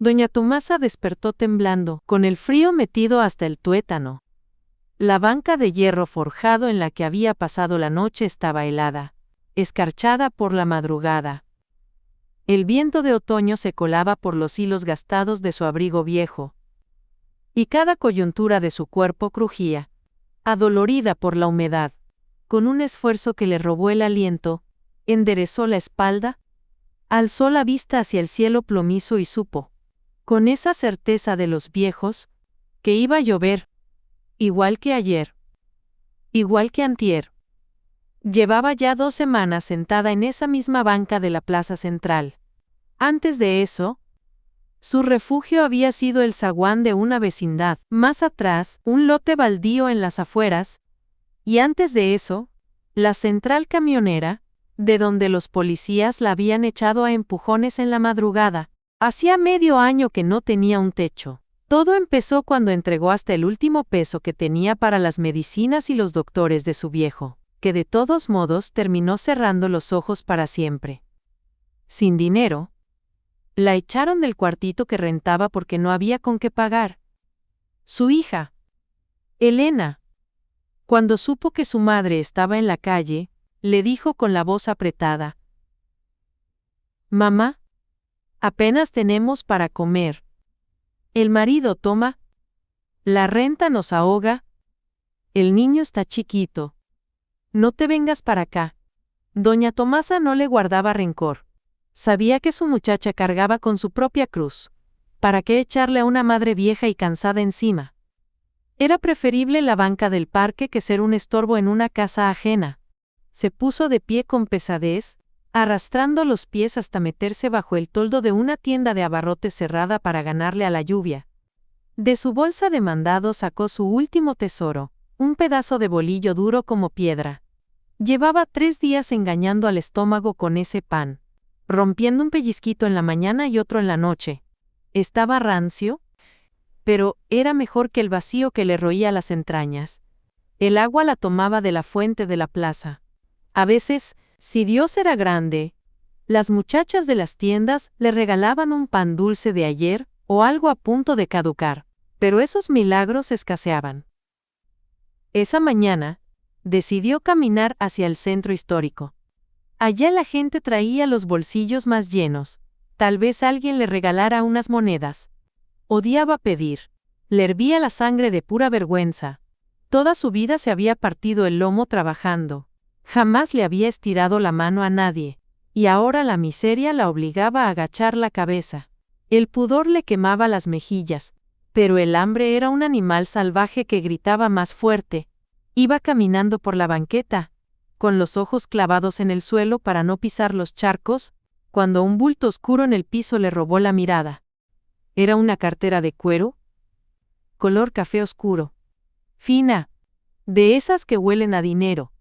Doña Tomasa despertó temblando, con el frío metido hasta el tuétano. La banca de hierro forjado en la que había pasado la noche estaba helada, escarchada por la madrugada. El viento de otoño se colaba por los hilos gastados de su abrigo viejo, y cada coyuntura de su cuerpo crujía, adolorida por la humedad. Con un esfuerzo que le robó el aliento, enderezó la espalda, alzó la vista hacia el cielo plomizo y supo, con esa certeza de los viejos, que iba a llover, igual que ayer, igual que antier. Llevaba ya 2 semanas sentada en esa misma banca de la plaza central. Antes de eso, su refugio había sido el zaguán de una vecindad, más atrás, un lote baldío en las afueras, y antes de eso, la central camionera, de donde los policías la habían echado a empujones en la madrugada. Hacía medio año que no tenía un techo. Todo empezó cuando entregó hasta el último peso que tenía para las medicinas y los doctores de su viejo, que de todos modos terminó cerrando los ojos para siempre. Sin dinero, la echaron del cuartito que rentaba porque no había con qué pagar. Su hija, Elena, cuando supo que su madre estaba en la calle, le dijo con la voz apretada: «Mamá, apenas tenemos para comer. El marido toma. La renta nos ahoga. El niño está chiquito. No te vengas para acá». Doña Tomasa no le guardaba rencor. Sabía que su muchacha cargaba con su propia cruz. ¿Para qué echarle a una madre vieja y cansada encima? Era preferible la banca del parque que ser un estorbo en una casa ajena. Se puso de pie con pesadez, arrastrando los pies hasta meterse bajo el toldo de una tienda de abarrotes cerrada para ganarle a la lluvia. De su bolsa de mandado sacó su último tesoro, un pedazo de bolillo duro como piedra. Llevaba 3 días engañando al estómago con ese pan, rompiendo un pellizquito en la mañana y otro en la noche. Estaba rancio, pero era mejor que el vacío que le roía las entrañas. El agua la tomaba de la fuente de la plaza. A veces, si Dios era grande, las muchachas de las tiendas le regalaban un pan dulce de ayer o algo a punto de caducar, pero esos milagros escaseaban. Esa mañana, decidió caminar hacia el centro histórico. Allá la gente traía los bolsillos más llenos. Tal vez alguien le regalara unas monedas. Odiaba pedir. Le hervía la sangre de pura vergüenza. Toda su vida se había partido el lomo trabajando. Jamás le había estirado la mano a nadie, y ahora la miseria la obligaba a agachar la cabeza. El pudor le quemaba las mejillas, pero el hambre era un animal salvaje que gritaba más fuerte. Iba caminando por la banqueta, con los ojos clavados en el suelo para no pisar los charcos, cuando un bulto oscuro en el piso le robó la mirada. Era una cartera de cuero, color café oscuro, fina, de esas que huelen a dinero.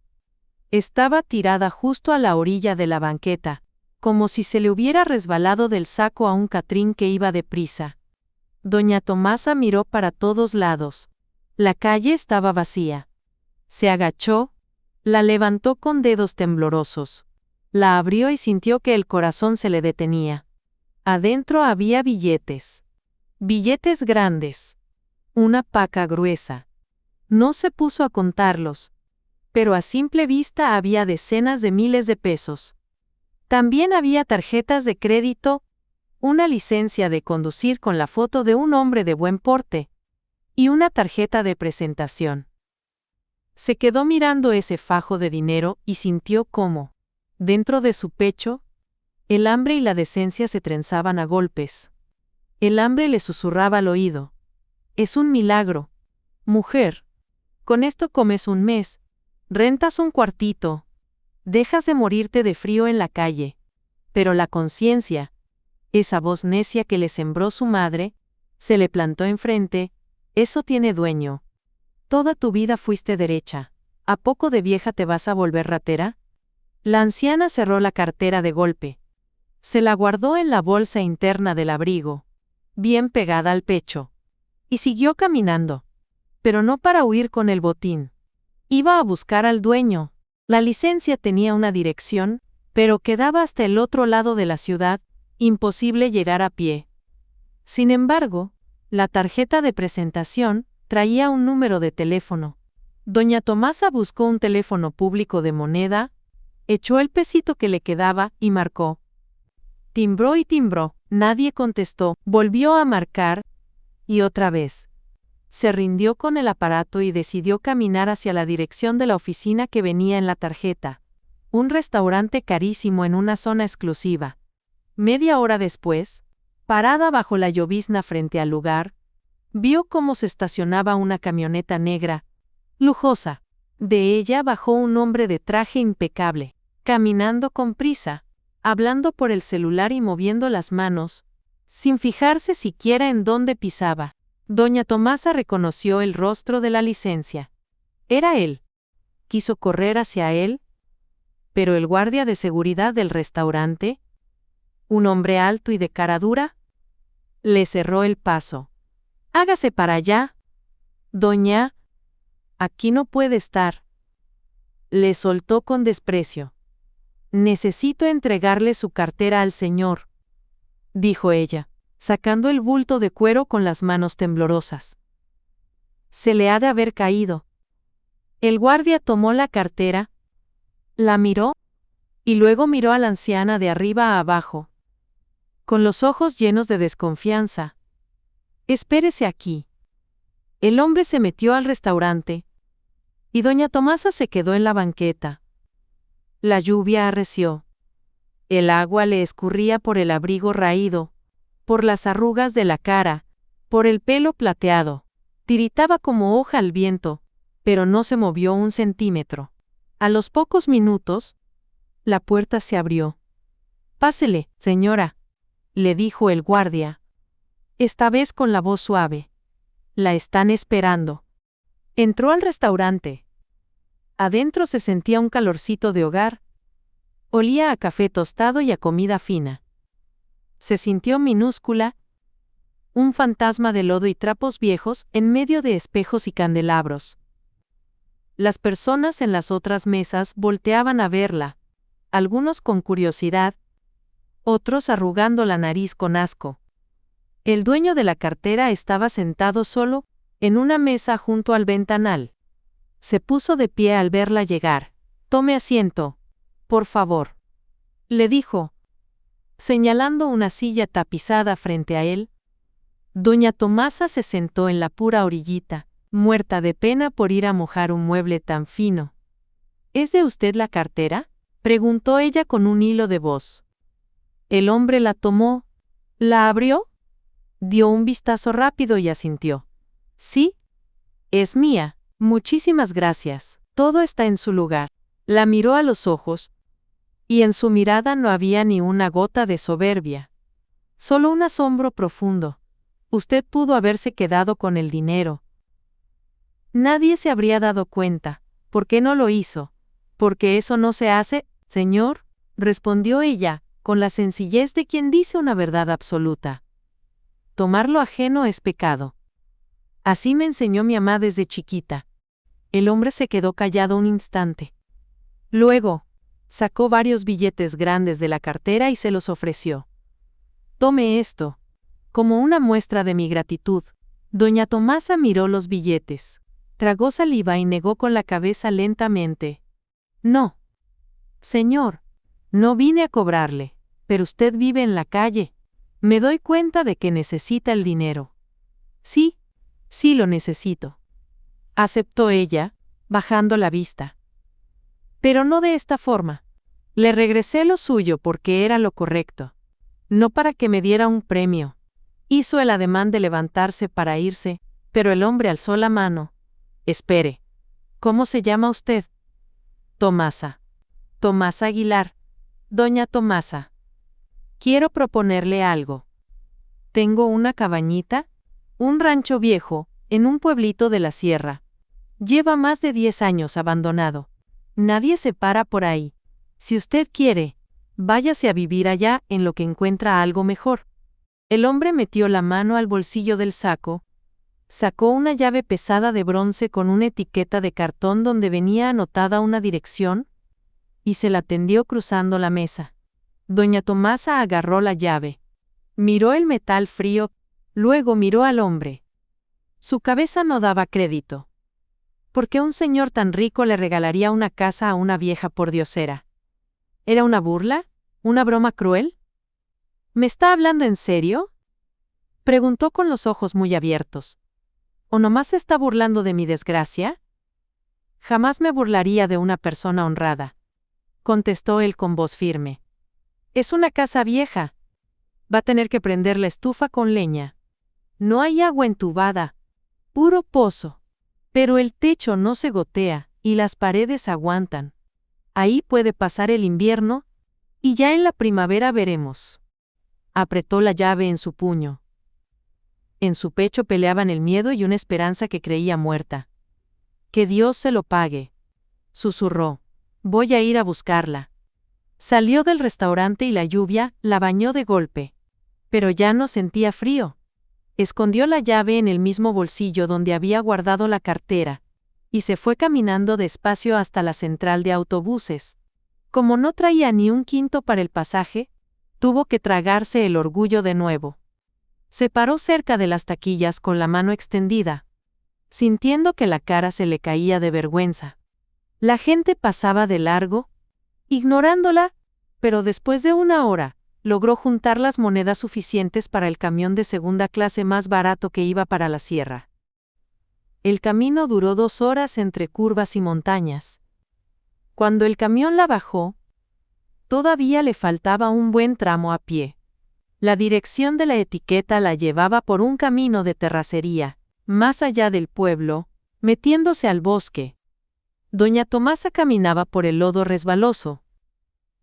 Estaba tirada justo a la orilla de la banqueta, como si se le hubiera resbalado del saco a un catrín que iba deprisa. Doña Tomasa miró para todos lados. La calle estaba vacía. Se agachó, la levantó con dedos temblorosos. La abrió y sintió que el corazón se le detenía. Adentro había billetes. Billetes grandes. Una paca gruesa. No se puso a contarlos, pero a simple vista había decenas de miles de pesos. También había tarjetas de crédito, una licencia de conducir con la foto de un hombre de buen porte, y una tarjeta de presentación. Se quedó mirando ese fajo de dinero y sintió cómo, dentro de su pecho, el hambre y la decencia se trenzaban a golpes. El hambre le susurraba al oído: «Es un milagro, mujer. Con esto comes un mes. Rentas un cuartito. Dejas de morirte de frío en la calle». Pero la conciencia, esa voz necia que le sembró su madre, se le plantó enfrente: «Eso tiene dueño. Toda tu vida fuiste derecha. ¿A poco de vieja te vas a volver ratera?». La anciana cerró la cartera de golpe. Se la guardó en la bolsa interna del abrigo, bien pegada al pecho, y siguió caminando. Pero no para huir con el botín. Iba a buscar al dueño. La licencia tenía una dirección, pero quedaba hasta el otro lado de la ciudad, imposible llegar a pie. Sin embargo, la tarjeta de presentación traía un número de teléfono. Doña Tomasa buscó un teléfono público de moneda, echó el pesito que le quedaba y marcó. Timbró y timbró, nadie contestó, volvió a marcar, y otra vez. Se rindió con el aparato y decidió caminar hacia la dirección de la oficina que venía en la tarjeta. Un restaurante carísimo en una zona exclusiva. Media hora después, parada bajo la llovizna frente al lugar, vio cómo se estacionaba una camioneta negra, lujosa. De ella bajó un hombre de traje impecable, caminando con prisa, hablando por el celular y moviendo las manos, sin fijarse siquiera en dónde pisaba. Doña Tomasa reconoció el rostro de la licencia. Era él. Quiso correr hacia él, pero el guardia de seguridad del restaurante, un hombre alto y de cara dura, le cerró el paso. «Hágase para allá, doña. Aquí no puede estar». Le soltó con desprecio. «Necesito entregarle su cartera al señor», dijo ella, sacando el bulto de cuero con las manos temblorosas. Se le ha de haber caído. El guardia tomó la cartera, la miró, y luego miró a la anciana de arriba a abajo, con los ojos llenos de desconfianza. «Espérese aquí». El hombre se metió al restaurante, y doña Tomasa se quedó en la banqueta. La lluvia arreció. El agua le escurría por el abrigo raído, por las arrugas de la cara, por el pelo plateado. Tiritaba como hoja al viento, pero no se movió un centímetro. A los pocos minutos, la puerta se abrió. «Pásele, señora», le dijo el guardia, esta vez con la voz suave. «La están esperando». Entró al restaurante. Adentro se sentía un calorcito de hogar. Olía a café tostado y a comida fina. Se sintió minúscula, un fantasma de lodo y trapos viejos en medio de espejos y candelabros. Las personas en las otras mesas volteaban a verla, algunos con curiosidad, otros arrugando la nariz con asco. El dueño de la cartera estaba sentado solo, en una mesa junto al ventanal. Se puso de pie al verla llegar. «Tome asiento, por favor», le dijo, señalando una silla tapizada frente a él. Doña Tomasa se sentó en la pura orillita, muerta de pena por ir a mojar un mueble tan fino. «¿Es de usted la cartera?», preguntó ella con un hilo de voz. El hombre la tomó, la abrió, dio un vistazo rápido y asintió. «Sí, es mía, muchísimas gracias, todo está en su lugar». La miró a los ojos, y en su mirada no había ni una gota de soberbia, solo un asombro profundo. «Usted pudo haberse quedado con el dinero. Nadie se habría dado cuenta. ¿Por qué no lo hizo?». «Porque eso no se hace, señor», respondió ella, con la sencillez de quien dice una verdad absoluta. «Tomar lo ajeno es pecado. Así me enseñó mi mamá desde chiquita». El hombre se quedó callado un instante. Luego, sacó varios billetes grandes de la cartera y se los ofreció. «Tome esto, como una muestra de mi gratitud». Doña Tomasa miró los billetes, tragó saliva y negó con la cabeza lentamente. «No, señor, no vine a cobrarle, pero usted vive en la calle. Me doy cuenta de que necesita el dinero». «Sí, sí lo necesito», aceptó ella, bajando la vista. «Pero no de esta forma. Le regresé lo suyo porque era lo correcto, no para que me diera un premio». Hizo el ademán de levantarse para irse, pero el hombre alzó la mano. «Espere. ¿Cómo se llama usted?» «Tomasa. Tomasa Aguilar. Doña Tomasa. Quiero proponerle algo. Tengo una cabañita, un rancho viejo, en un pueblito de la sierra. Lleva más de 10 años abandonado. Nadie se para por ahí. Si usted quiere, váyase a vivir allá en lo que encuentra algo mejor». El hombre metió la mano al bolsillo del saco, sacó una llave pesada de bronce con una etiqueta de cartón donde venía anotada una dirección, y se la tendió cruzando la mesa. Doña Tomasa agarró la llave. Miró el metal frío, Luego miró al hombre. Su cabeza no daba crédito. ¿Por qué un señor tan rico le regalaría una casa a una vieja pordiosera? ¿Era una burla? ¿Una broma cruel? ¿Me está hablando en serio?, preguntó con los ojos muy abiertos. ¿O nomás se está burlando de mi desgracia? Jamás me burlaría de una persona honrada, contestó él con voz firme. Es una casa vieja. Va a tener que prender la estufa con leña. No hay agua entubada, puro pozo. Pero el techo no se gotea y las paredes aguantan. Ahí puede pasar el invierno y ya en la primavera veremos. Apretó la llave en su puño. En su pecho peleaban el miedo y una esperanza que creía muerta. Que Dios se lo pague, susurró. Voy a ir a buscarla. Salió del restaurante y la lluvia la bañó de golpe. Pero ya no sentía frío. Escondió la llave en el mismo bolsillo donde había guardado la cartera, y se fue caminando despacio hasta la central de autobuses. Como no traía ni un quinto para el pasaje, tuvo que tragarse el orgullo de nuevo. Se paró cerca de las taquillas con la mano extendida, sintiendo que la cara se le caía de vergüenza. La gente pasaba de largo, ignorándola, pero después de una hora, logró juntar las monedas suficientes para el camión de segunda clase más barato que iba para la sierra. El camino duró 2 horas entre curvas y montañas. Cuando el camión la bajó, todavía le faltaba un buen tramo a pie. La dirección de la etiqueta la llevaba por un camino de terracería, más allá del pueblo, metiéndose al bosque. Doña Tomasa caminaba por el lodo resbaloso.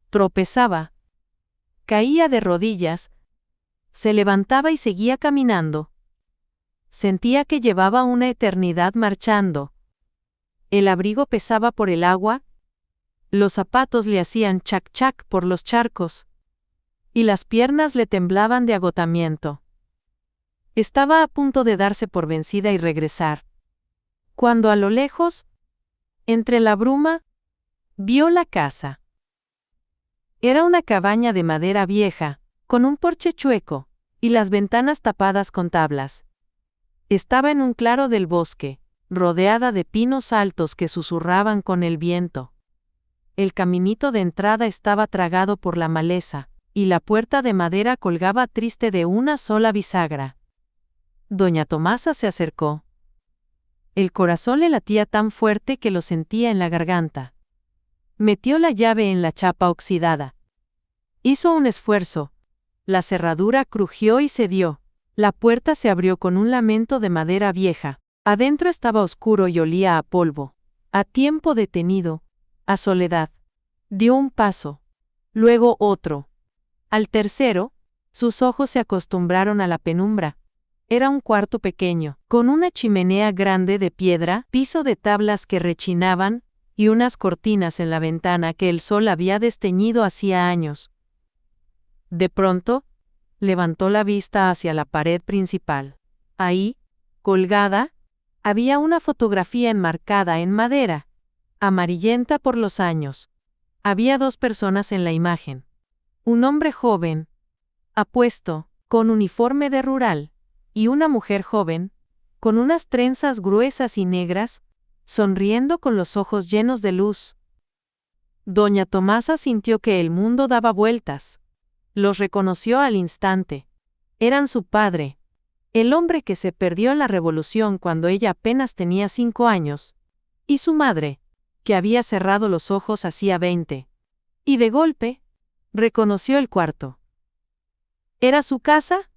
Tropezaba. Caía de rodillas. Se levantaba y seguía caminando. Sentía que llevaba una eternidad marchando. El abrigo pesaba por el agua. Los zapatos le hacían chac-chac por los charcos. Y las piernas le temblaban de agotamiento. Estaba a punto de darse por vencida y regresar. Cuando a lo lejos, entre la bruma, vio la casa. Era una cabaña de madera vieja, con un porche chueco, y las ventanas tapadas con tablas. Estaba en un claro del bosque, rodeada de pinos altos que susurraban con el viento. El caminito de entrada estaba tragado por la maleza, y la puerta de madera colgaba triste de una sola bisagra. Doña Tomasa se acercó. El corazón le latía tan fuerte que lo sentía en la garganta. Metió la llave en la chapa oxidada. Hizo un esfuerzo. La cerradura crujió y cedió. La puerta se abrió con un lamento de madera vieja. Adentro estaba oscuro y olía a polvo, a tiempo detenido, a soledad. Dio un paso, luego otro. Al tercero, sus ojos se acostumbraron a la penumbra. Era un cuarto pequeño, con una chimenea grande de piedra, piso de tablas que rechinaban, y unas cortinas en la ventana que el sol había desteñido hacía años. De pronto, levantó la vista hacia la pared principal. Ahí, colgada, había una fotografía enmarcada en madera, amarillenta por los años. Había 2 personas en la imagen. Un hombre joven, apuesto, con uniforme de rural, y una mujer joven, con unas trenzas gruesas y negras, sonriendo con los ojos llenos de luz. Doña Tomasa sintió que el mundo daba vueltas. Los reconoció al instante. Eran su padre, el hombre que se perdió en la revolución cuando ella apenas tenía 5 años, y su madre, que había cerrado los ojos hacía 20. Y de golpe, reconoció el cuarto. ¿Era su casa?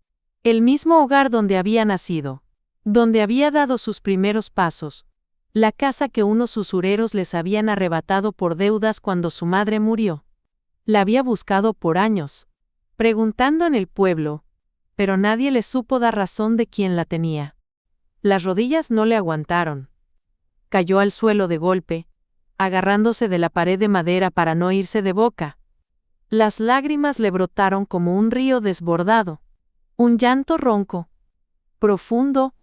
El mismo hogar donde había nacido, donde había dado sus primeros pasos, la casa que unos usureros les habían arrebatado por deudas cuando su madre murió. La había buscado por años, preguntando en el pueblo, pero nadie le supo dar razón de quién la tenía. Las rodillas no le aguantaron. Cayó al suelo de golpe, agarrándose de la pared de madera para no irse de boca. Las lágrimas le brotaron como un río desbordado. Un llanto ronco, profundo,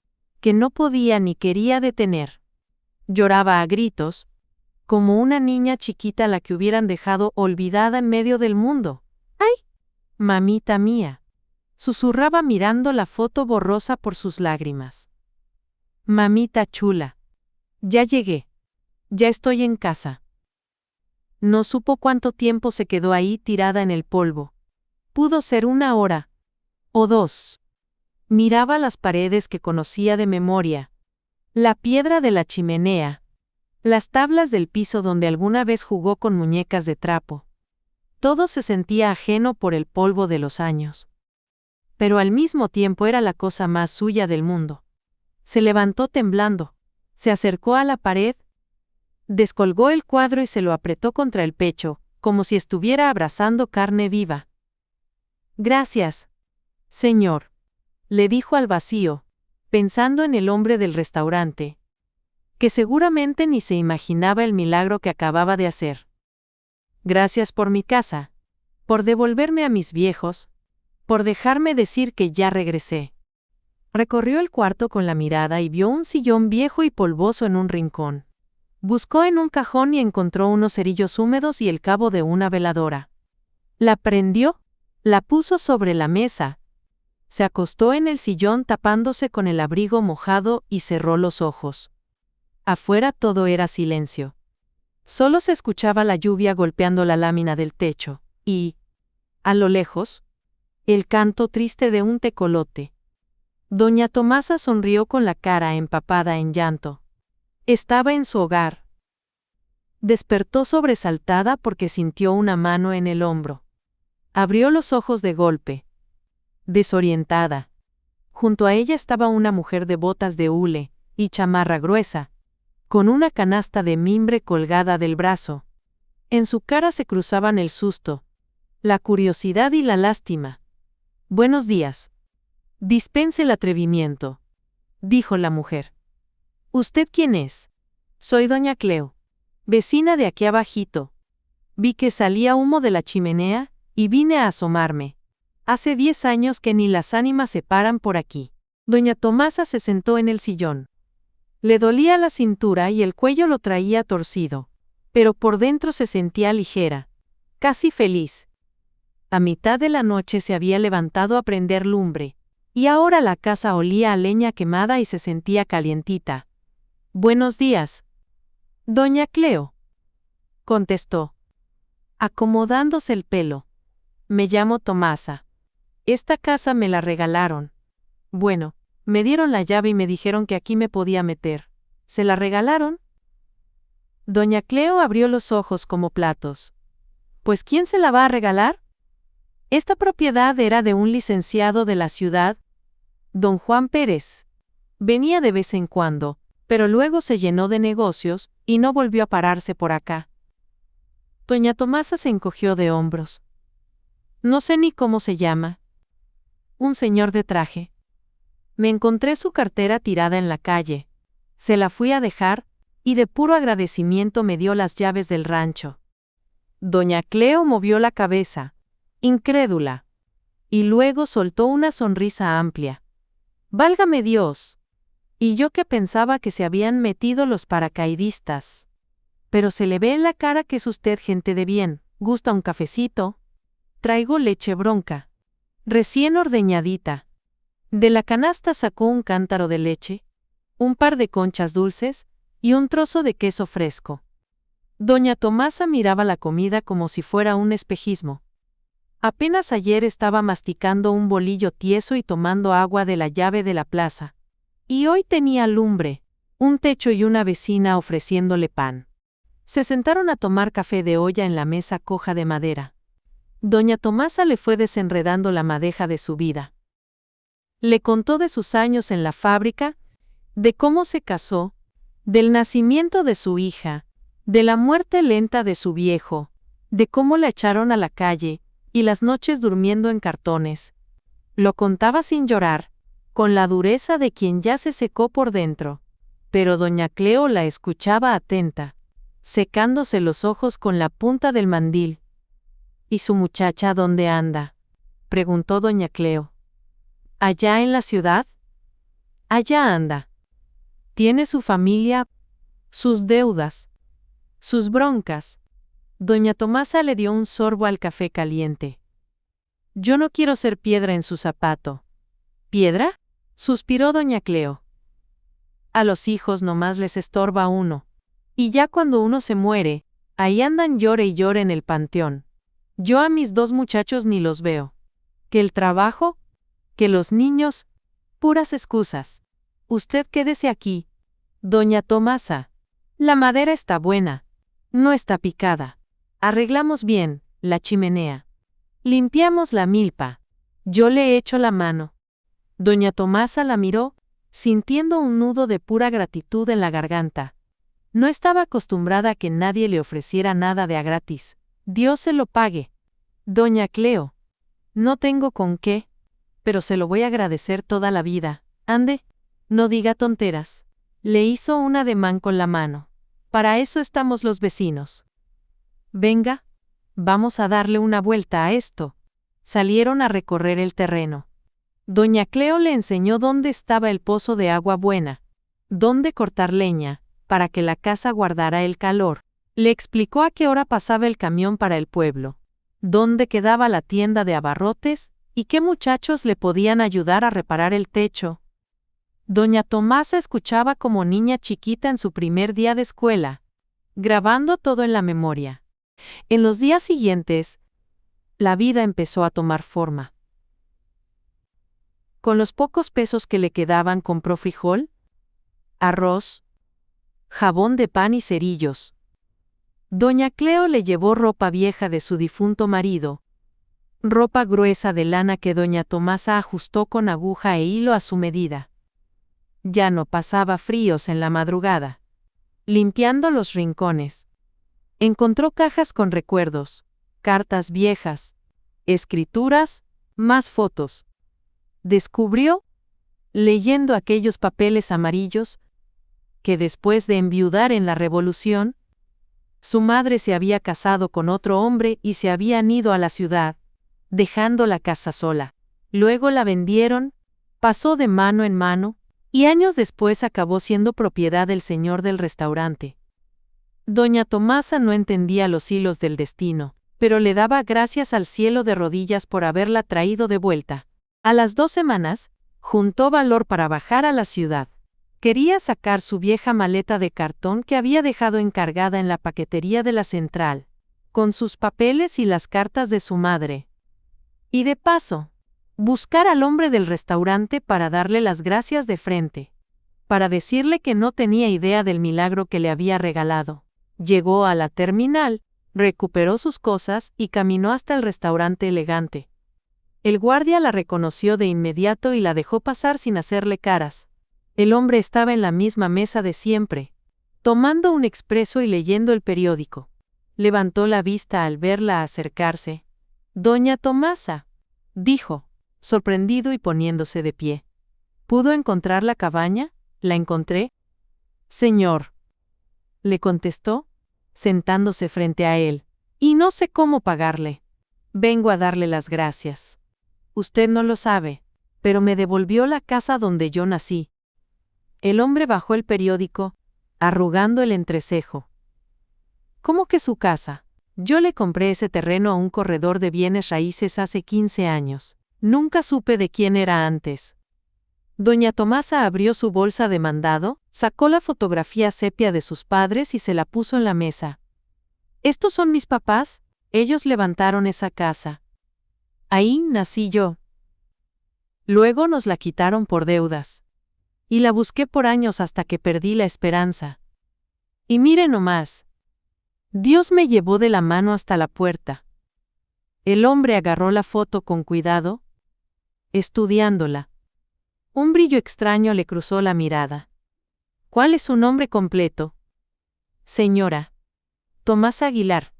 que no podía ni quería detener. Lloraba a gritos, como una niña chiquita a la que hubieran dejado olvidada en medio del mundo. ¡Ay! Mamita mía. susurraba mirando la foto borrosa por sus lágrimas. Mamita chula. Ya llegué. Ya estoy en casa. No supo cuánto tiempo se quedó ahí tirada en el polvo. Pudo ser 1 hora. O 2. Miraba las paredes que conocía de memoria. La piedra de la chimenea. Las tablas del piso donde alguna vez jugó con muñecas de trapo. Todo se sentía ajeno por el polvo de los años. Pero al mismo tiempo era la cosa más suya del mundo. Se levantó temblando. Se acercó a la pared. Descolgó el cuadro y se lo apretó contra el pecho, como si estuviera abrazando carne viva. Gracias, señor, le dijo al vacío, pensando en el hombre del restaurante, que seguramente ni se imaginaba el milagro que acababa de hacer. Gracias por mi casa, por devolverme a mis viejos, por dejarme decir que ya regresé. Recorrió el cuarto con la mirada y vio un sillón viejo y polvoso en un rincón. Buscó en un cajón y encontró unos cerillos húmedos y el cabo de una veladora. La prendió, la puso sobre la mesa. Se acostó en el sillón tapándose con el abrigo mojado y cerró los ojos. Afuera todo era silencio. Solo se escuchaba la lluvia golpeando la lámina del techo, y, a lo lejos, el canto triste de un tecolote. Doña Tomasa sonrió con la cara empapada en llanto. Estaba en su hogar. Despertó sobresaltada porque sintió una mano en el hombro. Abrió los ojos de golpe. Desorientada. Junto a ella estaba una mujer de botas de hule y chamarra gruesa, con una canasta de mimbre colgada del brazo. En su cara se cruzaban el susto, la curiosidad y la lástima. Buenos días. Dispense el atrevimiento, dijo la mujer. ¿Usted quién es? Soy doña Cleo, vecina de aquí abajito. Vi que salía humo de la chimenea y vine a asomarme. Hace 10 años que ni las ánimas se paran por aquí. Doña Tomasa se sentó en el sillón. Le dolía la cintura y el cuello lo traía torcido, pero por dentro se sentía ligera, casi feliz. A mitad de la noche se había levantado a prender lumbre, y ahora la casa olía a leña quemada y se sentía calientita. Buenos días. Doña Cleo, contestó, acomodándose el pelo. Me llamo Tomasa. Esta casa me la regalaron. Bueno, me dieron la llave y me dijeron que aquí me podía meter. ¿Se la regalaron? Doña Cleo abrió los ojos como platos. ¿Pues quién se la va a regalar? Esta propiedad era de un licenciado de la ciudad, don Juan Pérez. Venía de vez en cuando, pero luego se llenó de negocios y no volvió a pararse por acá. Doña Tomasa se encogió de hombros. No sé ni cómo se llama. Un señor de traje. Me encontré su cartera tirada en la calle. Se la fui a dejar, y de puro agradecimiento me dio las llaves del rancho. Doña Cleo movió la cabeza, incrédula, y luego soltó una sonrisa amplia. ¡Válgame Dios! Y yo que pensaba que se habían metido los paracaidistas. Pero se le ve en la cara que es usted gente de bien. ¿Gusta un cafecito? Traigo leche bronca, recién ordeñadita. De la canasta sacó un cántaro de leche, un par de conchas dulces y un trozo de queso fresco. Doña Tomasa miraba la comida como si fuera un espejismo. Apenas ayer estaba masticando un bolillo tieso y tomando agua de la llave de la plaza. Y hoy tenía lumbre, un techo y una vecina ofreciéndole pan. Se sentaron a tomar café de olla en la mesa coja de madera. Doña Tomasa le fue desenredando la madeja de su vida. Le contó de sus años en la fábrica, de cómo se casó, del nacimiento de su hija, de la muerte lenta de su viejo, de cómo la echaron a la calle, y las noches durmiendo en cartones. Lo contaba sin llorar, con la dureza de quien ya se secó por dentro. Pero doña Cleo la escuchaba atenta, secándose los ojos con la punta del mandil. ¿Y su muchacha dónde anda?, preguntó doña Cleo. ¿Allá en la ciudad? Allá anda. Tiene su familia, sus deudas, sus broncas. Doña Tomasa le dio un sorbo al café caliente. Yo no quiero ser piedra en su zapato. ¿Piedra? Suspiró doña Cleo. A los hijos nomás les estorba uno. Y ya cuando uno se muere, ahí andan llore y llore en el panteón. Yo a mis 2 muchachos ni los veo. ¿Que el trabajo? ¿Que los niños? Puras excusas. Usted quédese aquí. Doña Tomasa. La madera está buena. No está picada. Arreglamos bien la chimenea. Limpiamos la milpa. Yo le echo la mano. Doña Tomasa la miró, sintiendo un nudo de pura gratitud en la garganta. No estaba acostumbrada a que nadie le ofreciera nada de a gratis. Dios se lo pague. Doña Cleo. No tengo con qué, pero se lo voy a agradecer toda la vida. Ande, no diga tonteras. Le hizo un ademán con la mano. Para eso estamos los vecinos. Venga, vamos a darle una vuelta a esto. Salieron a recorrer el terreno. Doña Cleo le enseñó dónde estaba el pozo de agua buena, dónde cortar leña, para que la casa guardara el calor. Le explicó a qué hora pasaba el camión para el pueblo, dónde quedaba la tienda de abarrotes y qué muchachos le podían ayudar a reparar el techo. Doña Tomasa escuchaba como niña chiquita en su primer día de escuela, grabando todo en la memoria. En los días siguientes, la vida empezó a tomar forma. Con los pocos pesos que le quedaban compró frijol, arroz, jabón de pan y cerillos. Doña Cleo le llevó ropa vieja de su difunto marido, ropa gruesa de lana que doña Tomasa ajustó con aguja e hilo a su medida. Ya no pasaba fríos en la madrugada. Limpiando los rincones, encontró cajas con recuerdos, cartas viejas, escrituras, más fotos. Descubrió, leyendo aquellos papeles amarillos, que después de enviudar en la Revolución, su madre se había casado con otro hombre y se habían ido a la ciudad, dejando la casa sola. Luego la vendieron, pasó de mano en mano, y años después acabó siendo propiedad del señor del restaurante. Doña Tomasa no entendía los hilos del destino, pero le daba gracias al cielo de rodillas por haberla traído de vuelta. A las 2 semanas, juntó valor para bajar a la ciudad. Quería sacar su vieja maleta de cartón que había dejado encargada en la paquetería de la central, con sus papeles y las cartas de su madre. Y de paso, buscar al hombre del restaurante para darle las gracias de frente, para decirle que no tenía idea del milagro que le había regalado. Llegó a la terminal, recuperó sus cosas y caminó hasta el restaurante elegante. El guardia la reconoció de inmediato y la dejó pasar sin hacerle caras. El hombre estaba en la misma mesa de siempre, tomando un expreso y leyendo el periódico. Levantó la vista al verla acercarse. «Doña Tomasa», dijo, sorprendido y poniéndose de pie. «¿Pudo encontrar la cabaña?» «La encontré». «Señor», le contestó, sentándose frente a él, «y no sé cómo pagarle. Vengo a darle las gracias. Usted no lo sabe, pero me devolvió la casa donde yo nací». El hombre bajó el periódico, arrugando el entrecejo. «¿Cómo que su casa? Yo le compré ese terreno a un corredor de bienes raíces hace 15 años. Nunca supe de quién era antes». Doña Tomasa abrió su bolsa de mandado, sacó la fotografía sepia de sus padres y se la puso en la mesa. «¿Estos son mis papás? Ellos levantaron esa casa. Ahí nací yo. Luego nos la quitaron por deudas. Y la busqué por años hasta que perdí la esperanza. Y mire nomás. Dios me llevó de la mano hasta la puerta». El hombre agarró la foto con cuidado, estudiándola. Un brillo extraño le cruzó la mirada. «¿Cuál es su nombre completo?» «Señora Tomasa Aguilar».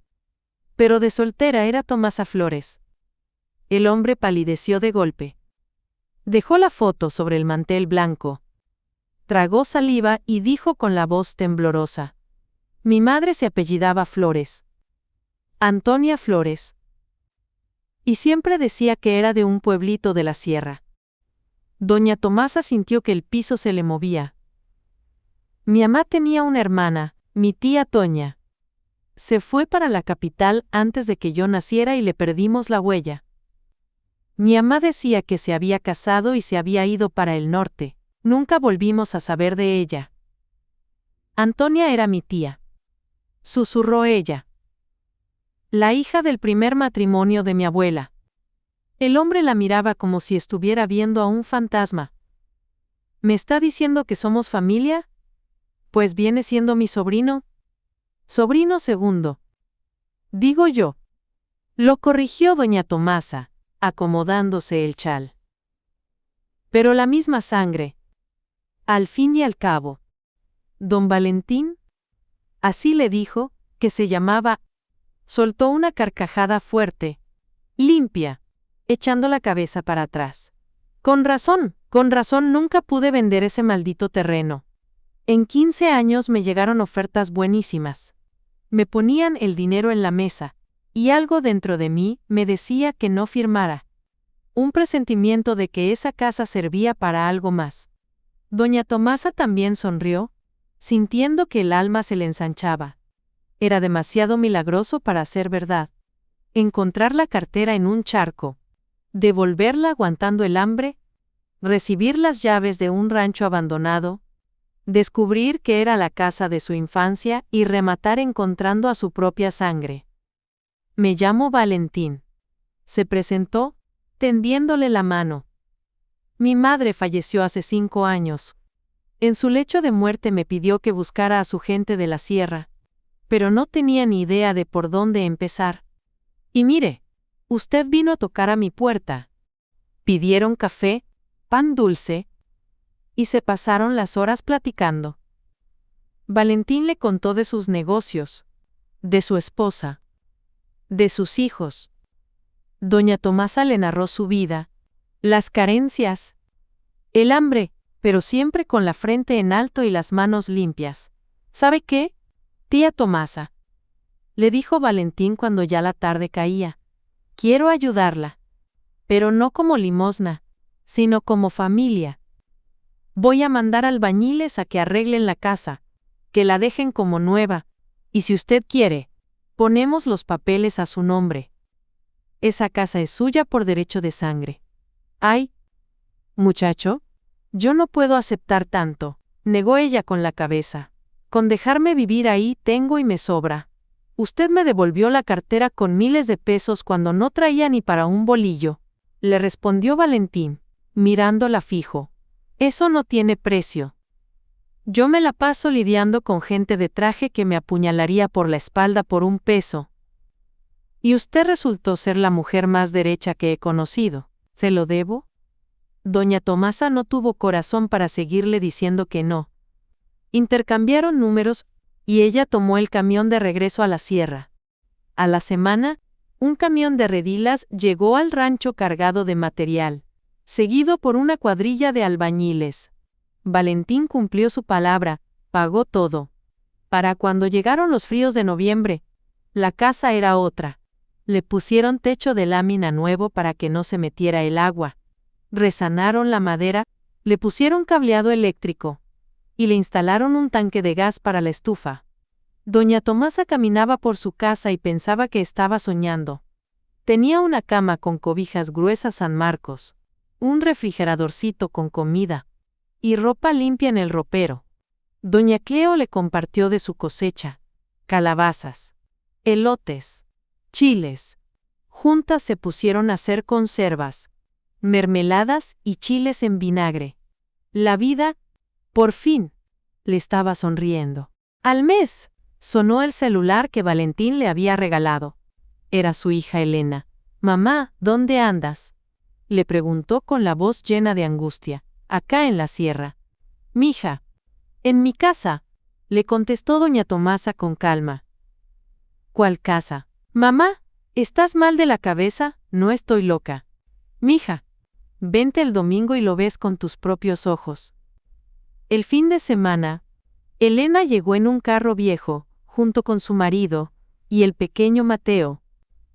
Pero de soltera era Tomasa Flores. El hombre palideció de golpe. Dejó la foto sobre el mantel blanco. Tragó saliva y dijo con la voz temblorosa: «Mi madre se apellidaba Flores. Antonia Flores. Y siempre decía que era de un pueblito de la sierra». Doña Tomasa sintió que el piso se le movía. «Mi mamá tenía una hermana, mi tía Toña. Se fue para la capital antes de que yo naciera y le perdimos la huella. Mi mamá decía que se había casado y se había ido para el norte. Nunca volvimos a saber de ella. Antonia era mi tía. Susurró ella. La hija del primer matrimonio de mi abuela. El hombre la miraba como si estuviera viendo a un fantasma. ¿Me está diciendo que somos familia? Pues viene siendo mi sobrino. Sobrino segundo. Digo yo. Lo corrigió doña Tomasa, acomodándose el chal. Pero la misma sangre. Al fin y al cabo. Don Valentín, así le dijo, que se llamaba, soltó una carcajada fuerte, limpia, echando la cabeza para atrás. Con razón nunca pude vender ese maldito terreno. En 15 años me llegaron ofertas buenísimas. Me ponían el dinero en la mesa, y algo dentro de mí me decía que no firmara. Un presentimiento de que esa casa servía para algo más. Doña Tomasa también sonrió, sintiendo que el alma se le ensanchaba. Era demasiado milagroso para ser verdad. Encontrar la cartera en un charco, devolverla aguantando el hambre, recibir las llaves de un rancho abandonado, descubrir que era la casa de su infancia y rematar encontrando a su propia sangre. Me llamo Valentín. Se presentó, tendiéndole la mano. Mi madre falleció hace 5 años. En su lecho de muerte me pidió que buscara a su gente de la sierra, pero no tenía ni idea de por dónde empezar. Y mire, usted vino a tocar a mi puerta. Pidieron café, pan dulce, y se pasaron las horas platicando. Valentín le contó de sus negocios, de su esposa, de sus hijos. Doña Tomasa le narró su vida, las carencias, el hambre, pero siempre con la frente en alto y las manos limpias. ¿Sabe qué, tía Tomasa?, le dijo Valentín cuando ya la tarde caía. Quiero ayudarla. Pero no como limosna, sino como familia. Voy a mandar albañiles a que arreglen la casa, que la dejen como nueva, y si usted quiere, ponemos los papeles a su nombre. Esa casa es suya por derecho de sangre. Ay, muchacho, yo no puedo aceptar tanto, negó ella con la cabeza. Con dejarme vivir ahí tengo y me sobra. Usted me devolvió la cartera con miles de pesos cuando no traía ni para un bolillo, le respondió Valentín, mirándola fijo. Eso no tiene precio. Yo me la paso lidiando con gente de traje que me apuñalaría por la espalda por un peso. Y usted resultó ser la mujer más derecha que he conocido. ¿Se lo debo? Doña Tomasa no tuvo corazón para seguirle diciendo que no. Intercambiaron números, y ella tomó el camión de regreso a la sierra. A la semana, un camión de redilas llegó al rancho cargado de material, seguido por una cuadrilla de albañiles. Valentín cumplió su palabra, pagó todo. Para cuando llegaron los fríos de noviembre, la casa era otra. Le pusieron techo de lámina nuevo para que no se metiera el agua. Resanaron la madera, le pusieron cableado eléctrico y le instalaron un tanque de gas para la estufa. Doña Tomasa caminaba por su casa y pensaba que estaba soñando. Tenía una cama con cobijas gruesas San Marcos, un refrigeradorcito con comida y ropa limpia en el ropero. Doña Cleo le compartió de su cosecha, calabazas, elotes, chiles. Juntas se pusieron a hacer conservas, mermeladas y chiles en vinagre. La vida, por fin, le estaba sonriendo. Al mes, sonó el celular que Valentín le había regalado. Era su hija Elena. «Mamá, ¿dónde andas?», le preguntó con la voz llena de angustia. «Acá en la sierra». «Mija, en mi casa», le contestó doña Tomasa con calma. «¿Cuál casa? Mamá, ¿estás mal de la cabeza?». «No estoy loca. Mija, vente el domingo y lo ves con tus propios ojos». El fin de semana, Elena llegó en un carro viejo, junto con su marido y el pequeño Mateo.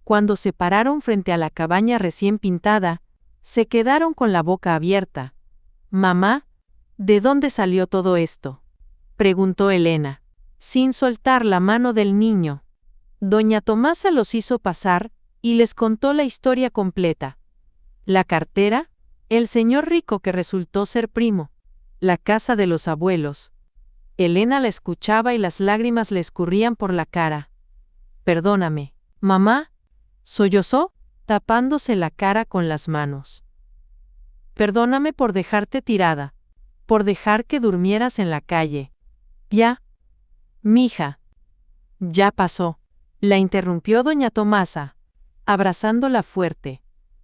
Cuando se pararon frente a la cabaña recién pintada, se quedaron con la boca abierta. «Mamá, ¿de dónde salió todo esto?», preguntó Elena, sin soltar la mano del niño. Doña Tomasa los hizo pasar y les contó la historia completa. La cartera, el señor rico que resultó ser primo, la casa de los abuelos. Elena la escuchaba y las lágrimas le escurrían por la cara. Perdóname, mamá, sollozó, tapándose la cara con las manos. Perdóname por dejarte tirada, por dejar que durmieras en la calle. Ya, mija. Ya pasó, la interrumpió doña Tomasa, abrazándola fuerte.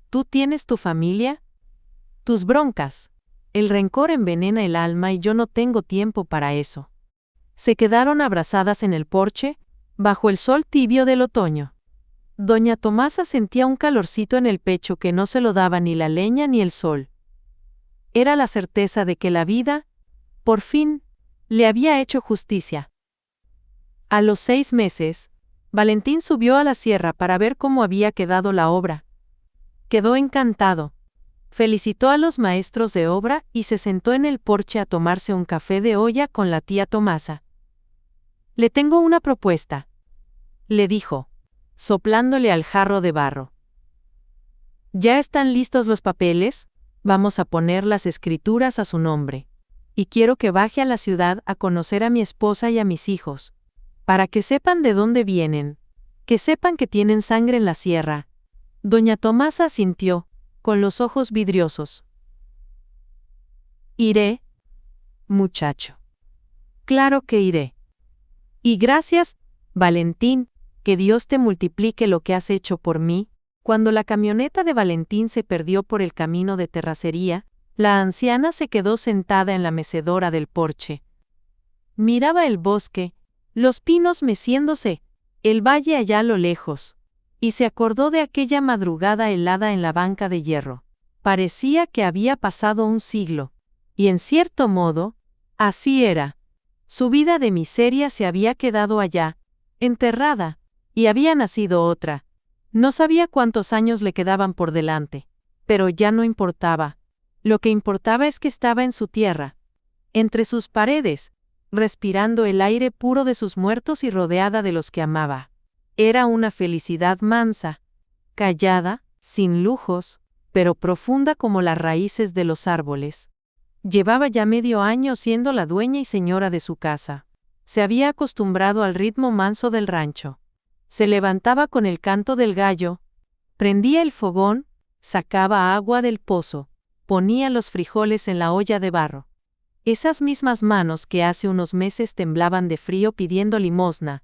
¿Tú tienes tu familia? Tus broncas. El rencor envenena el alma y yo no tengo tiempo para eso. Se quedaron abrazadas en el porche, bajo el sol tibio del otoño. Doña Tomasa sentía un calorcito en el pecho que no se lo daba ni la leña ni el sol. Era la certeza de que la vida, por fin, le había hecho justicia. A los 6 meses, Valentín subió a la sierra para ver cómo había quedado la obra. Quedó encantado. Felicitó a los maestros de obra y se sentó en el porche a tomarse un café de olla con la tía Tomasa. Le tengo una propuesta, le dijo, soplándole al jarro de barro. Ya están listos los papeles, vamos a poner las escrituras a su nombre. Y quiero que baje a la ciudad a conocer a mi esposa y a mis hijos, para que sepan de dónde vienen, que sepan que tienen sangre en la sierra. Doña Tomasa asintió, con los ojos vidriosos. Iré, muchacho. Claro que iré. Y gracias, Valentín, que Dios te multiplique lo que has hecho por mí. Cuando la camioneta de Valentín se perdió por el camino de terracería, la anciana se quedó sentada en la mecedora del porche. Miraba el bosque, los pinos meciéndose, el valle allá a lo lejos, y se acordó de aquella madrugada helada en la banca de hierro. Parecía que había pasado un siglo, y en cierto modo, así era. Su vida de miseria se había quedado allá, enterrada, y había nacido otra. No sabía cuántos años le quedaban por delante, pero ya no importaba. Lo que importaba es que estaba en su tierra, entre sus paredes, respirando el aire puro de sus muertos y rodeada de los que amaba. Era una felicidad mansa, callada, sin lujos, pero profunda como las raíces de los árboles. Llevaba ya medio año siendo la dueña y señora de su casa. Se había acostumbrado al ritmo manso del rancho. Se levantaba con el canto del gallo, prendía el fogón, sacaba agua del pozo, ponía los frijoles en la olla de barro. Esas mismas manos que hace unos meses temblaban de frío pidiendo limosna,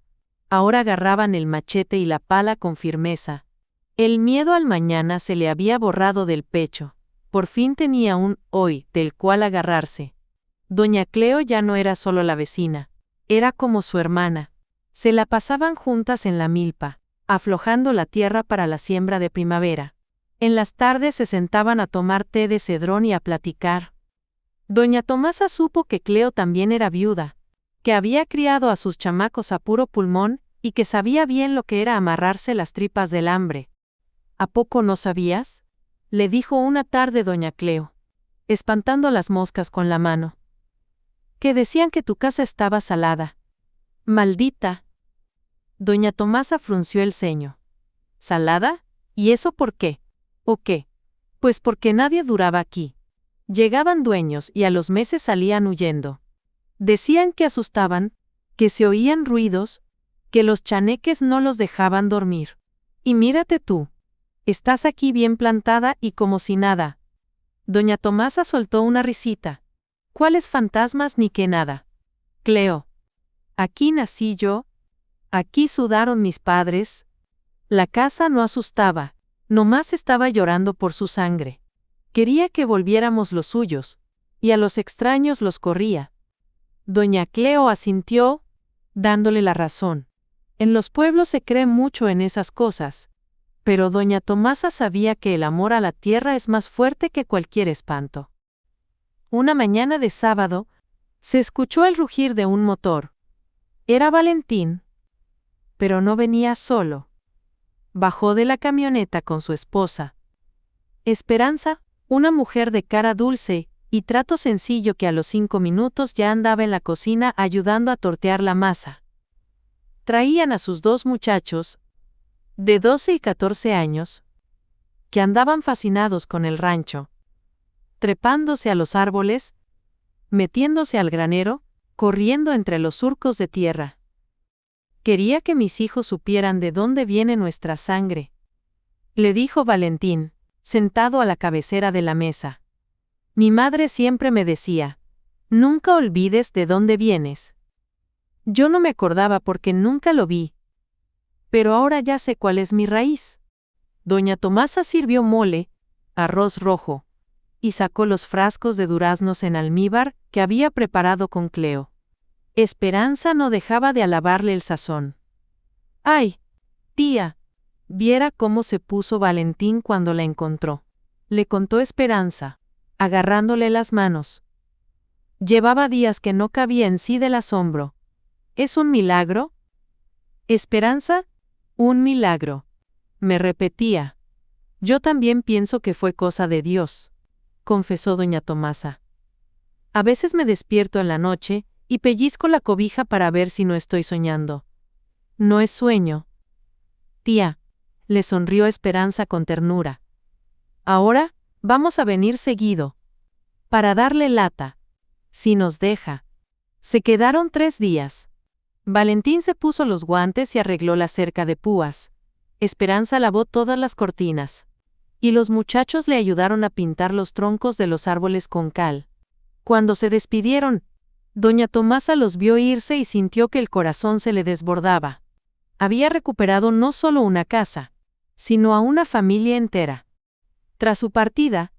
ahora agarraban el machete y la pala con firmeza. El miedo al mañana se le había borrado del pecho. Por fin tenía un hoy del cual agarrarse. Doña Cleo ya no era solo la vecina, era como su hermana. Se la pasaban juntas en la milpa, aflojando la tierra para la siembra de primavera. En las tardes se sentaban a tomar té de cedrón y a platicar. Doña Tomasa supo que Cleo también era viuda, que había criado a sus chamacos a puro pulmón y que sabía bien lo que era amarrarse las tripas del hambre. ¿A poco no sabías?, le dijo una tarde doña Cleo, espantando las moscas con la mano. Que decían que tu casa estaba salada. Maldita. Doña Tomasa frunció el ceño. ¿Salada? ¿Y eso por qué? ¿O qué? Pues porque nadie duraba aquí. Llegaban dueños y a los meses salían huyendo. Decían que asustaban, que se oían ruidos, que los chaneques no los dejaban dormir. Y mírate tú. Estás aquí bien plantada y como si nada. Doña Tomasa soltó una risita. ¿Cuáles fantasmas ni qué nada? Cleo. Aquí nací yo. Aquí sudaron mis padres. La casa no asustaba, nomás estaba llorando por su sangre. Quería que volviéramos los suyos, y a los extraños los corría. Doña Cleo asintió, dándole la razón. En los pueblos se cree mucho en esas cosas. Pero doña Tomasa sabía que el amor a la tierra es más fuerte que cualquier espanto. Una mañana de sábado, se escuchó el rugir de un motor. Era Valentín. Pero no venía solo. Bajó de la camioneta con su esposa. Esperanza, una mujer de cara dulce y trato sencillo que a los 5 minutos ya andaba en la cocina ayudando a tortear la masa. Traían a sus 2 muchachos, de 12 y 14 años. que andaban fascinados con el rancho, trepándose a los árboles, metiéndose al granero, corriendo entre los surcos de tierra. Quería que mis hijos supieran de dónde viene nuestra sangre, le dijo Valentín, sentado a la cabecera de la mesa. Mi madre siempre me decía, nunca olvides de dónde vienes. Yo no me acordaba porque nunca lo vi. Pero ahora ya sé cuál es mi raíz. Doña Tomasa sirvió mole, arroz rojo, y sacó los frascos de duraznos en almíbar que había preparado con Cleo. Esperanza no dejaba de alabarle el sazón. ¡Ay, tía! Viera cómo se puso Valentín cuando la encontró. Le contó Esperanza, agarrándole las manos. Llevaba días que no cabía en sí del asombro. ¿Es un milagro? ¿Esperanza? Un milagro. Me repetía. Yo también pienso que fue cosa de Dios, confesó doña Tomasa. A veces me despierto en la noche y pellizco la cobija para ver si no estoy soñando. No es sueño. Tía, le sonrió Esperanza con ternura. Ahora, vamos a venir seguido. Para darle lata. Si nos deja. Se quedaron 3 días. Valentín se puso los guantes y arregló la cerca de púas. Esperanza lavó todas las cortinas. Y los muchachos le ayudaron a pintar los troncos de los árboles con cal. Cuando se despidieron, doña Tomasa los vio irse y sintió que el corazón se le desbordaba. Había recuperado no solo una casa, sino a una familia entera. Tras su partida,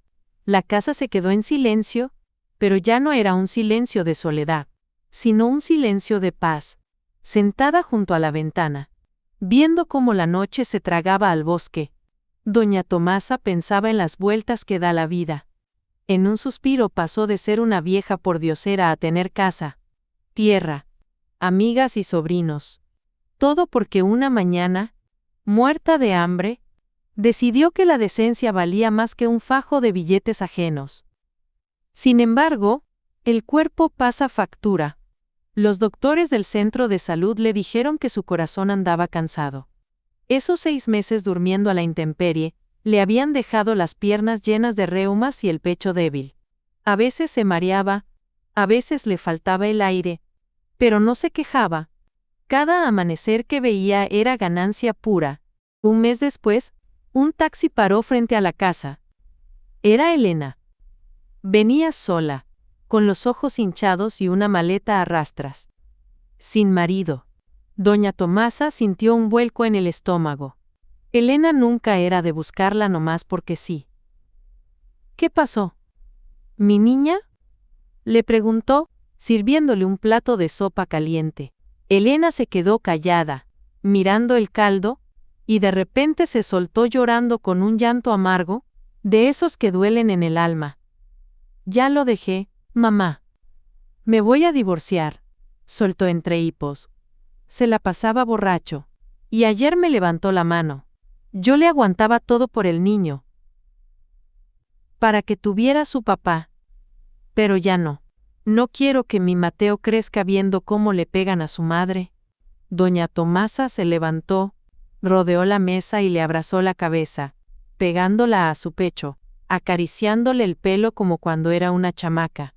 la casa se quedó en silencio, pero ya no era un silencio de soledad, sino un silencio de paz. Sentada junto a la ventana, viendo cómo la noche se tragaba al bosque, doña Tomasa pensaba en las vueltas que da la vida. En un suspiro pasó de ser una vieja pordiosera a tener casa, tierra, amigas y sobrinos. Todo porque una mañana, muerta de hambre, decidió que la decencia valía más que un fajo de billetes ajenos. Sin embargo, el cuerpo pasa factura. Los doctores del centro de salud le dijeron que su corazón andaba cansado. Esos 6 meses durmiendo a la intemperie, le habían dejado las piernas llenas de reumas y el pecho débil. A veces se mareaba, a veces le faltaba el aire, pero no se quejaba. Cada amanecer que veía era ganancia pura. Un mes después, un taxi paró frente a la casa. Era Elena. Venía sola, con los ojos hinchados y una maleta a rastras. Sin marido. Doña Tomasa sintió un vuelco en el estómago. Elena nunca era de buscarla nomás porque sí. ¿Qué pasó? ¿Mi niña? Le preguntó, sirviéndole un plato de sopa caliente. Elena se quedó callada, mirando el caldo, y de repente se soltó llorando con un llanto amargo, de esos que duelen en el alma. Ya lo dejé, mamá. Me voy a divorciar, soltó entre hipos. Se la pasaba borracho, y ayer me levantó la mano. Yo le aguantaba todo por el niño, para que tuviera su papá. Pero ya no. No quiero que mi Mateo crezca viendo cómo le pegan a su madre. Doña Tomasa se levantó, rodeó la mesa y le abrazó la cabeza, pegándola a su pecho, acariciándole el pelo como cuando era una chamaca.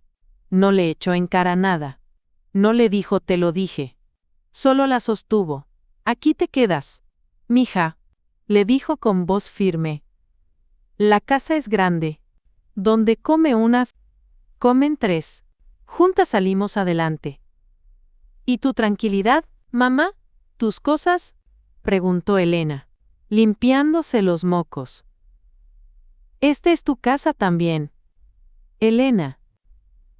No le echó en cara nada. No le dijo te lo dije. Solo la sostuvo. Aquí te quedas, mija, le dijo con voz firme. La casa es grande. Donde come una, comen 3. Juntas salimos adelante. ¿Y tu tranquilidad, mamá? ¿Tus cosas? Preguntó Elena, limpiándose los mocos. Esta es tu casa también. Elena.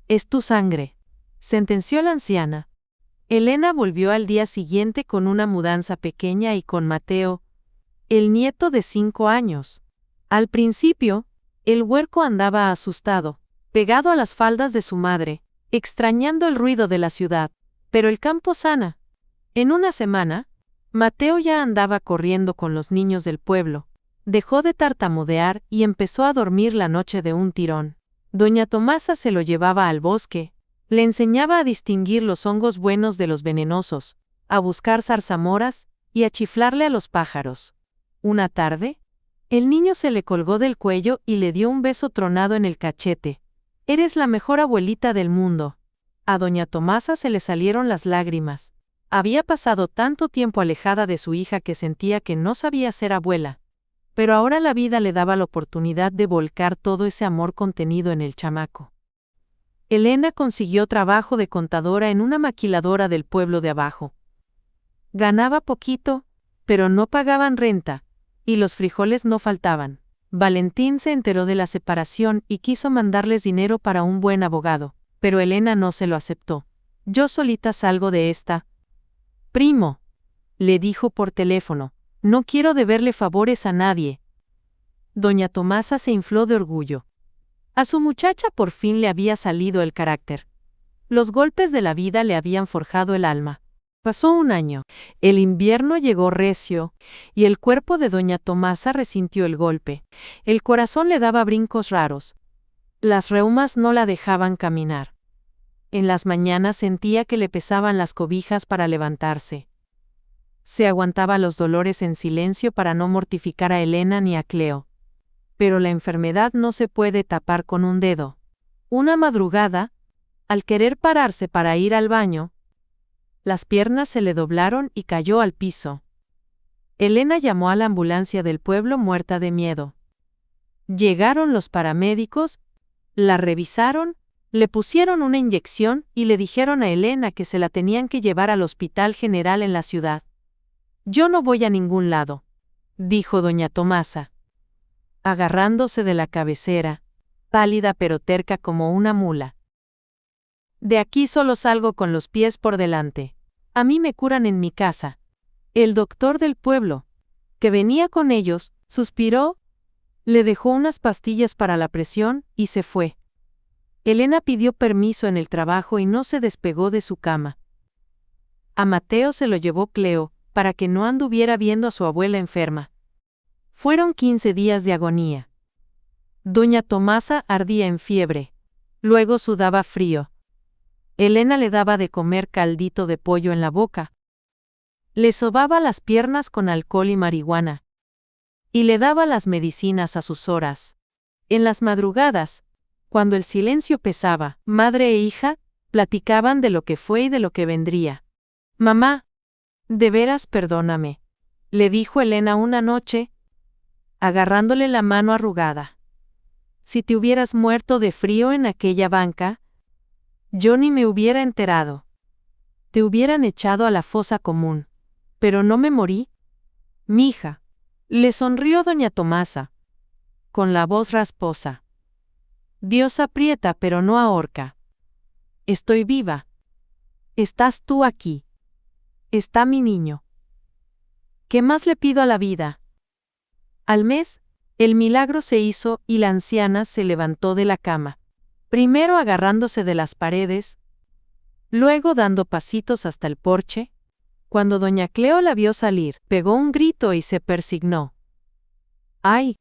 Es tu sangre, sentenció la anciana. Elena volvió al día siguiente con una mudanza pequeña y con Mateo, el nieto de 5 años. Al principio, el huerco andaba asustado, pegado a las faldas de su madre, extrañando el ruido de la ciudad, pero el campo sana. En una semana, Mateo ya andaba corriendo con los niños del pueblo, dejó de tartamudear y empezó a dormir la noche de un tirón. Doña Tomasa se lo llevaba al bosque, le enseñaba a distinguir los hongos buenos de los venenosos, a buscar zarzamoras y a chiflarle a los pájaros. Una tarde, El niño se le colgó del cuello y le dio un beso tronado en el cachete. Eres la mejor abuelita del mundo. A doña Tomasa se le salieron las lágrimas. Había pasado tanto tiempo alejada de su hija que sentía que no sabía ser abuela. Pero ahora la vida le daba la oportunidad de volcar todo ese amor contenido en el chamaco. Elena consiguió trabajo de contadora en una maquiladora del pueblo de abajo. Ganaba poquito, pero no pagaban renta, y los frijoles no faltaban. Valentín se enteró de la separación y quiso mandarles dinero para un buen abogado, pero Elena no se lo aceptó. Yo solita salgo de esta. Primo, le dijo por teléfono, no quiero deberle favores a nadie. Doña Tomasa se infló de orgullo. A su muchacha por fin le había salido el carácter. Los golpes de la vida le habían forjado el alma. Pasó un año. El invierno llegó recio, y el cuerpo de doña Tomasa resintió el golpe. El corazón le daba brincos raros. Las reumas no la dejaban caminar. En las mañanas sentía que le pesaban las cobijas para levantarse. Se aguantaba los dolores en silencio para no mortificar a Elena ni a Cleo. Pero la enfermedad no se puede tapar con un dedo. Una madrugada, al querer pararse para ir al baño, las piernas se le doblaron y cayó al piso. Elena llamó a la ambulancia del pueblo muerta de miedo. Llegaron los paramédicos, la revisaron, le pusieron una inyección y le dijeron a Elena que se la tenían que llevar al hospital general en la ciudad. Yo no voy a ningún lado, dijo doña Tomasa, agarrándose de la cabecera, pálida pero terca como una mula. De aquí solo salgo con los pies por delante. A mí me curan en mi casa. El doctor del pueblo, que venía con ellos, suspiró, le dejó unas pastillas para la presión y se fue. Elena pidió permiso en el trabajo y no se despegó de su cama. A Mateo se lo llevó Cleo, para que no anduviera viendo a su abuela enferma. Fueron 15 días de agonía. Doña Tomasa ardía en fiebre. Luego sudaba frío. Elena le daba de comer caldito de pollo en la boca. Le sobaba las piernas con alcohol y marihuana. Y le daba las medicinas a sus horas. En las madrugadas, cuando el silencio pesaba, madre e hija platicaban de lo que fue y de lo que vendría. Mamá, de veras perdóname, le dijo Elena una noche, agarrándole la mano arrugada. Si te hubieras muerto de frío en aquella banca, yo ni me hubiera enterado. Te hubieran echado a la fosa común. Pero no me morí. Mija, le sonrió doña Tomasa, con la voz rasposa. Dios aprieta pero no ahorca. Estoy viva. Estás tú aquí. Está mi niño. ¿Qué más le pido a la vida? Al mes, el milagro se hizo y la anciana se levantó de la cama. Primero agarrándose de las paredes, luego dando pasitos hasta el porche. Cuando doña Cleo la vio salir, pegó un grito y se persignó. ¡Ay!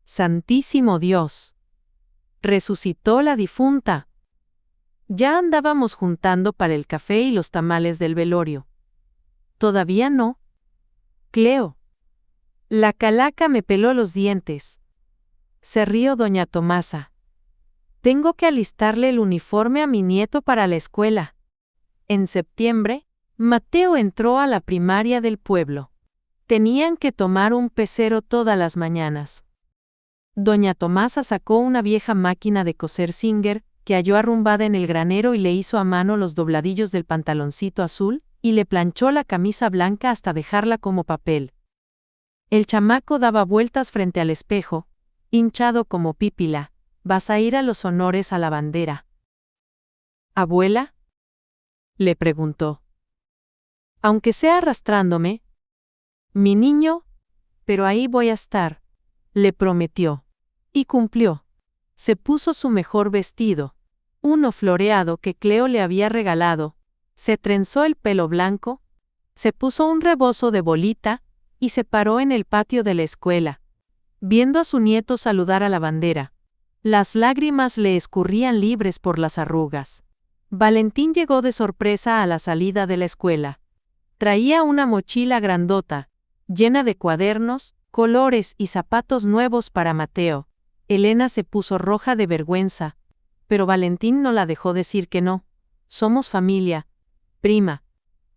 ¡Santísimo Dios! Resucitó la difunta. Ya andábamos juntando para el café y los tamales del velorio. ¿Todavía no? Cleo. La calaca me peló los dientes. Se rió doña Tomasa. Tengo que alistarle el uniforme a mi nieto para la escuela. En septiembre, Mateo entró a la primaria del pueblo. Tenían que tomar un pecero todas las mañanas. Doña Tomasa sacó una vieja máquina de coser Singer, que halló arrumbada en el granero y le hizo a mano los dobladillos del pantaloncito azul, y le planchó la camisa blanca hasta dejarla como papel. El chamaco daba vueltas frente al espejo, hinchado como pípila. ¿Vas a ir a los honores a la bandera? ¿Abuela? Le preguntó. Aunque sea arrastrándome. Mi niño, pero ahí voy a estar, le prometió. Y cumplió. Se puso su mejor vestido, uno floreado que Cleo le había regalado, se trenzó el pelo blanco, se puso un rebozo de bolita, y se paró en el patio de la escuela, viendo a su nieto saludar a la bandera. Las lágrimas le escurrían libres por las arrugas. Valentín llegó de sorpresa a la salida de la escuela. Traía una mochila grandota, llena de cuadernos, colores y zapatos nuevos para Mateo. Elena se puso roja de vergüenza, pero Valentín no la dejó decir que no. Somos familia, prima.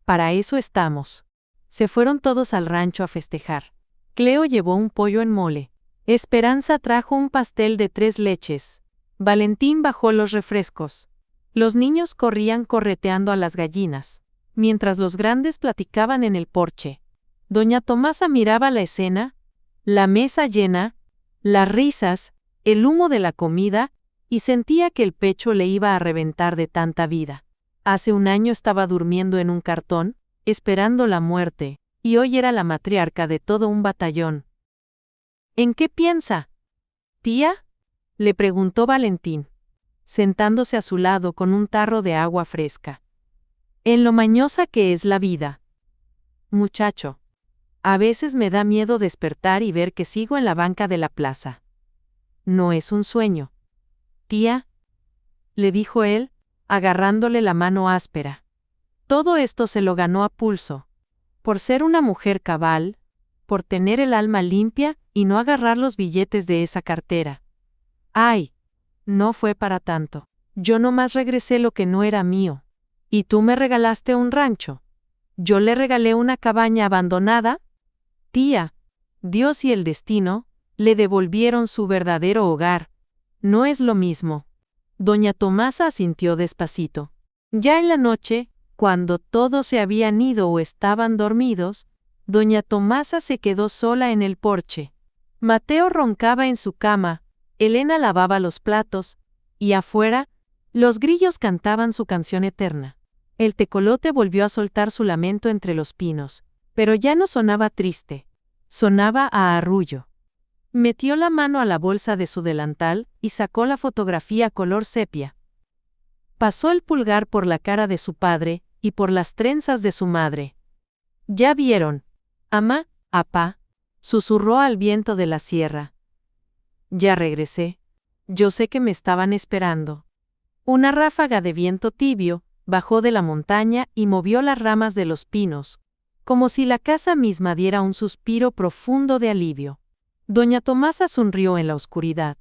Para eso estamos. Se fueron todos al rancho a festejar. Cleo llevó un pollo en mole. Esperanza trajo un pastel de 3 leches. Valentín bajó los refrescos. Los niños corrían correteando a las gallinas, mientras los grandes platicaban en el porche. Doña Tomasa miraba la escena, la mesa llena, las risas, el humo de la comida, y sentía que el pecho le iba a reventar de tanta vida. Hace un año estaba durmiendo en un cartón, esperando la muerte, y hoy era la matriarca de todo un batallón. ¿En qué piensa? ¿Tía?, le preguntó Valentín, sentándose a su lado con un tarro de agua fresca. En lo mañosa que es la vida. Muchacho, a veces me da miedo despertar y ver que sigo en la banca de la plaza. No es un sueño. Tía, le dijo él, agarrándole la mano áspera. Todo esto se lo ganó a pulso. Por ser una mujer cabal, por tener el alma limpia y no agarrar los billetes de esa cartera. Ay, no fue para tanto. Yo nomás regresé lo que no era mío. ¿Y tú me regalaste un rancho? ¿Yo le regalé una cabaña abandonada? Tía, Dios y el destino le devolvieron su verdadero hogar. No es lo mismo. Doña Tomasa asintió despacito. Ya en la noche, cuando todos se habían ido o estaban dormidos, doña Tomasa se quedó sola en el porche. Mateo roncaba en su cama, Elena lavaba los platos, y afuera, los grillos cantaban su canción eterna. El tecolote volvió a soltar su lamento entre los pinos, pero ya no sonaba triste, sonaba a arrullo. Metió la mano a la bolsa de su delantal y sacó la fotografía color sepia. Pasó el pulgar por la cara de su padre y por las trenzas de su madre. ¿Ya vieron? Amá, apá, susurró al viento de la sierra. Ya regresé. Yo sé que me estaban esperando. Una ráfaga de viento tibio bajó de la montaña y movió las ramas de los pinos, como si la casa misma diera un suspiro profundo de alivio. Doña Tomasa sonrió en la oscuridad.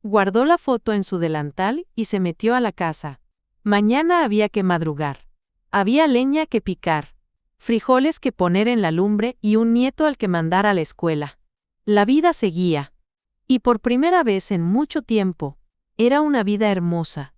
Guardó la foto en su delantal y se metió a la casa. Mañana había que madrugar. Había leña que picar, frijoles que poner en la lumbre y un nieto al que mandar a la escuela. La vida seguía. Y por primera vez en mucho tiempo, era una vida hermosa.